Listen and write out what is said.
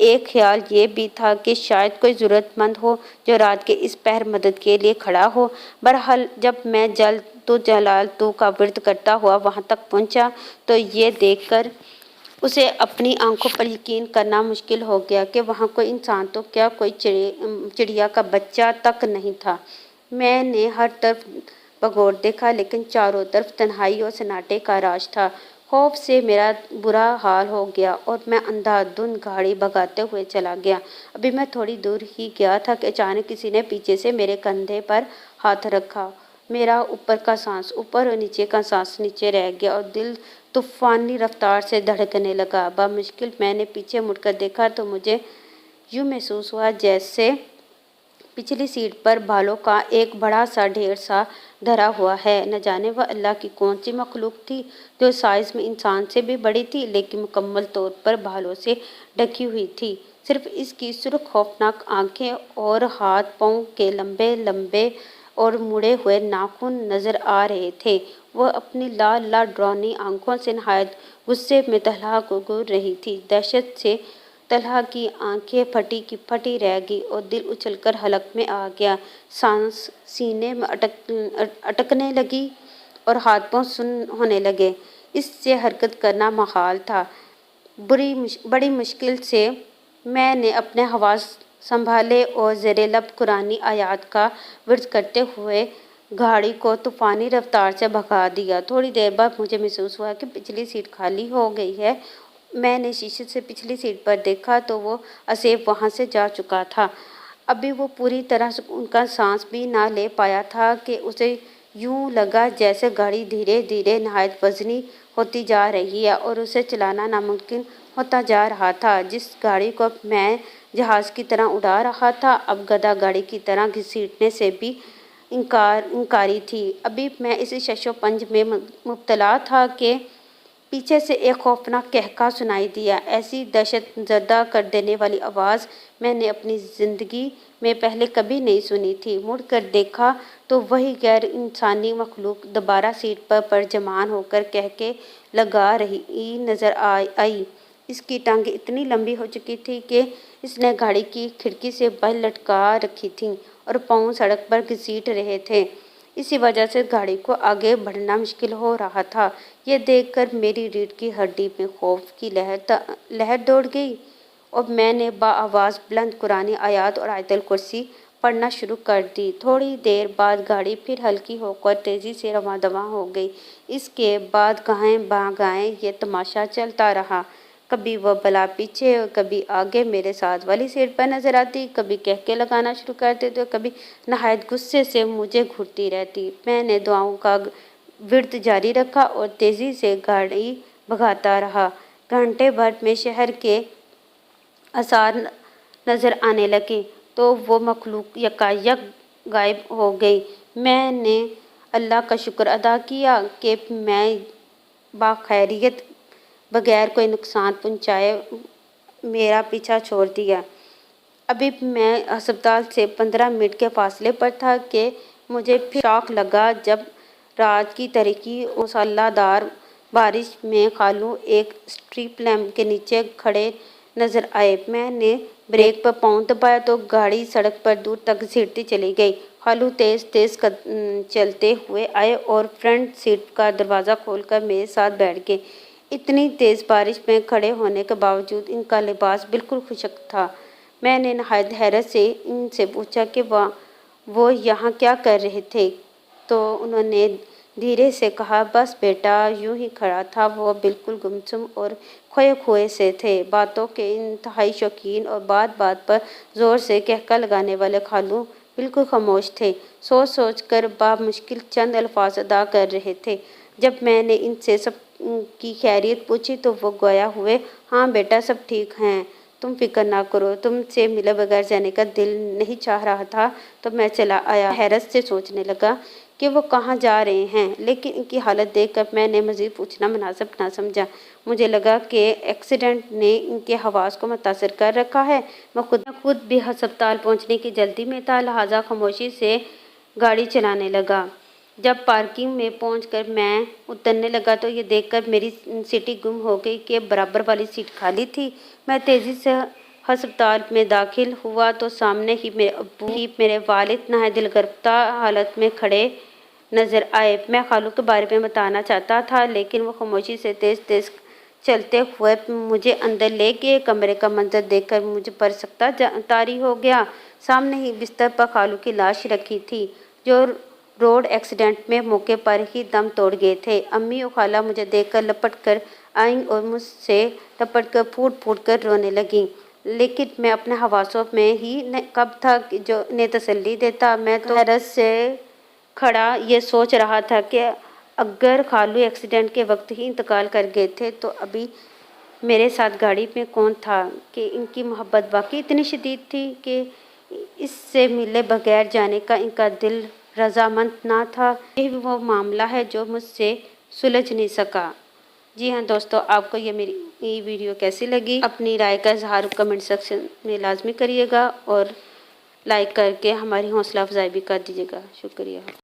ایک خیال یہ بھی تھا کہ شاید کوئی ضرورت مند ہو جو رات کے اس پہر مدد کے لیے کھڑا ہو۔ بہرحال جب میں جلد تو جلال تو کا ورد کرتا ہوا وہاں تک پہنچا تو یہ دیکھ کر اسے اپنی آنکھوں پر یقین کرنا مشکل ہو گیا کہ وہاں کوئی انسان تو کیا کوئی چڑیا کا بچہ تک نہیں تھا۔ میں نے ہر طرف بغور دیکھا لیکن چاروں طرف تنہائی اور سناٹے کا راج تھا۔ خوف سے میرا برا حال ہو گیا اور میں اندھا دھند گاڑی بھگاتے ہوئے چلا گیا۔ ابھی میں تھوڑی دور ہی گیا تھا کہ اچانک کسی نے پیچھے سے میرے کندھے پر ہاتھ رکھا۔ میرا اوپر کا سانس اوپر اور نیچے کا سانس نیچے رہ گیا اور دل طوفانی رفتار سے دھڑکنے لگا۔ بامشکل میں نے پیچھے مڑ کر دیکھا تو مجھے یوں محسوس ہوا جیسے پچھلی سیٹ پر بالوں کا ایک بڑا سا ڈھیر سا دھرا ہوا ہے۔ نہ جانے وہ اللہ کی کون سی مخلوق تھی جو سائز میں انسان سے بھی بڑی تھی لیکن مکمل طور پر بالوں سے ڈھکی ہوئی تھی۔ صرف اس کی سرخ خوفناک آنکھیں اور ہاتھ پاؤں کے لمبے لمبے اور مڑے ہوئے ناخن نظر آ رہے تھے۔ وہ اپنی لال لال ڈراؤنی آنکھوں سے نہایت غصے میں طلحہ کو گور رہی تھی۔ دہشت سے طلحہ کی آنکھیں پھٹی کی پھٹی رہ گئی اور دل اچھل کر حلق میں آ گیا۔ سانس سینے میں اٹکنے لگی اور ہاتھ پاؤں سن ہونے لگے۔ اس سے حرکت کرنا محال تھا۔ بڑی مشکل سے میں نے اپنے حواس سنبھالے اور زیر لب قرآنی آیات کا ورد کرتے ہوئے گاڑی کو طوفانی رفتار سے بھگا دیا۔ تھوڑی دیر بعد مجھے محسوس ہوا کہ پچھلی سیٹ خالی ہو گئی ہے۔ میں نے شیشے سے پچھلی سیٹ پر دیکھا تو وہ آصف وہاں سے جا چکا تھا۔ ابھی وہ پوری طرح سکون کا سانس بھی نہ لے پایا تھا کہ اسے یوں لگا جیسے گاڑی دھیرے دھیرے نہایت وزنی ہوتی جا رہی ہے اور اسے چلانا ناممکن ہوتا جا رہا تھا۔ جس گاڑی کو میں جہاز کی طرح اڑا رہا تھا اب گدھا گاڑی کی طرح گھسیٹنے سے بھی انکاری تھی۔ ابھی میں اسی شش و پنج میں مبتلا تھا کہ پیچھے سے ایک خوفناک قہقہہ سنائی دیا۔ ایسی دہشت زدہ کر دینے والی آواز میں نے اپنی زندگی میں پہلے کبھی نہیں سنی تھی۔ مڑ کر دیکھا تو وہی غیر انسانی مخلوق دوبارہ سیٹ پر پرجمان ہو کر قہقہے لگا رہی نظر آئی۔ اس کی ٹانگیں اتنی لمبی ہو چکی تھیں کہ اس نے گاڑی کی کھڑکی سے باہر لٹکا رکھی تھیں اور پاؤں سڑک پر گھسیٹ رہے تھے۔ اسی وجہ سے گاڑی کو آگے بڑھنا مشکل ہو رہا تھا۔ یہ دیکھ کر میری ریڑھ کی ہڈی میں خوف کی لہر دوڑ گئی اور میں نے بآواز بلند قرآنی آیات اور آیت الکرسی پڑھنا شروع کر دی۔ تھوڑی دیر بعد گاڑی پھر ہلکی ہو کر تیزی سے رواں دواں ہو گئی۔ اس کے بعد گاہیں بگاہیں یہ تماشا چلتا رہا۔ کبھی وہ بلا پیچھے اور کبھی آگے میرے ساتھ والی سیٹ پر نظر آتی، کبھی قہقہے لگانا شروع کر دیتی اور کبھی نہایت غصے سے مجھے گھورتی رہتی۔ میں نے دعاؤں کا ورد جاری رکھا اور تیزی سے گاڑی بھگاتا رہا۔ گھنٹے بھر میں شہر کے آثار نظر آنے لگے تو وہ مخلوق یکایک غائب ہو گئی۔ میں نے اللہ کا شکر ادا کیا کہ میں بخیریت بغیر کوئی نقصان پہنچائے میرا پیچھا چھوڑ دیا۔ ابھی میں ہسپتال سے 15 منٹ کے فاصلے پر تھا کہ مجھے پھر شوق لگا جب رات کی تاریکی اور موسلادھار دار بارش میں خالو ایک اسٹریٹ لیمپ کے نیچے کھڑے نظر آئے۔ میں نے بریک پر پاؤں دبایا تو گاڑی سڑک پر دور تک گھسیٹتی چلی گئی۔ خالو تیز تیز چلتے ہوئے آئے اور فرنٹ سیٹ کا دروازہ کھول کر میرے ساتھ بیٹھ گئے۔ اتنی تیز بارش میں کھڑے ہونے کے باوجود ان کا لباس بالکل خشک تھا۔ میں نے نہایت حیرت سے ان سے پوچھا کہ وہ یہاں کیا کر رہے تھے تو انہوں نے دھیرے سے کہا، بس بیٹا یوں ہی کھڑا تھا۔ وہ بالکل گمسم اور کھوئے کھوئے سے تھے۔ باتوں کے انتہائی شوقین اور بات بات پر زور سے قہقہہ لگانے والے خالو بالکل خاموش تھے، سوچ سوچ کر بامشکل چند الفاظ ادا کر رہے تھے۔ جب میں نے ان سے سب کی خیریت پوچھی تو وہ گویا ہوئے، ہاں بیٹا سب ٹھیک ہیں، تم فکر نہ کرو۔ تم سے ملے بغیر جانے کا دل نہیں چاہ رہا تھا تو میں چلا آیا۔ حیرت سے سوچنے لگا کہ وہ کہاں جا رہے ہیں، لیکن ان کی حالت دیکھ کر میں نے مزید پوچھنا مناسب نہ سمجھا۔ مجھے لگا کہ ایکسیڈنٹ نے ان کے حواس کو متاثر کر رکھا ہے۔ میں خود بھی ہسپتال پہنچنے کی جلدی میں تھا، لہٰذا خاموشی سے گاڑی چلانے لگا۔ جب پارکنگ میں پہنچ کر میں اترنے لگا تو یہ دیکھ کر میری سیٹی گم ہو گئی کہ برابر والی سیٹ خالی تھی۔ میں تیزی سے ہسپتال میں داخل ہوا تو سامنے ہی میرے ابو ہی میرے والد نہایت دل گرفتہ حالت میں کھڑے نظر آئے۔ میں خالو کے بارے میں بتانا چاہتا تھا لیکن وہ خاموشی سے تیز تیز چلتے ہوئے مجھے اندر لے گئے۔ کمرے کا منظر دیکھ کر مجھ پر سکتہ طاری ہو گیا۔ سامنے ہی بستر پر خالو کی لاش رکھی تھی جو روڈ ایکسیڈنٹ میں موقع پر ہی دم توڑ گئے تھے۔ امی اور خالہ مجھے دیکھ کر لپٹ کر آئیں اور مجھ سے لپٹ کر پھوٹ پھوٹ کر رونے لگیں، لیکن میں اپنے حواسوں میں ہی کب تھا جو انہیں تسلی دیتا۔ میں تو حیرت سے کھڑا یہ سوچ رہا تھا کہ اگر خالو ایکسیڈنٹ کے وقت ہی انتقال کر گئے تھے تو ابھی میرے ساتھ گاڑی میں کون تھا، کہ ان کی محبت واقعی اتنی شدید تھی کہ اس سے ملے بغیر جانے کا ان کا دل رضامند نہ تھا۔ یہ وہ معاملہ ہے جو مجھ سے سلجھ نہیں سکا۔ جی ہاں دوستو، آپ کو یہ میری ویڈیو کیسی لگی؟ اپنی رائے کا اظہار کمنٹ سیکشن میں لازمی کریے گا اور لائک کر کے ہماری حوصلہ افزائی بھی کر دیجیے گا۔ شکریہ۔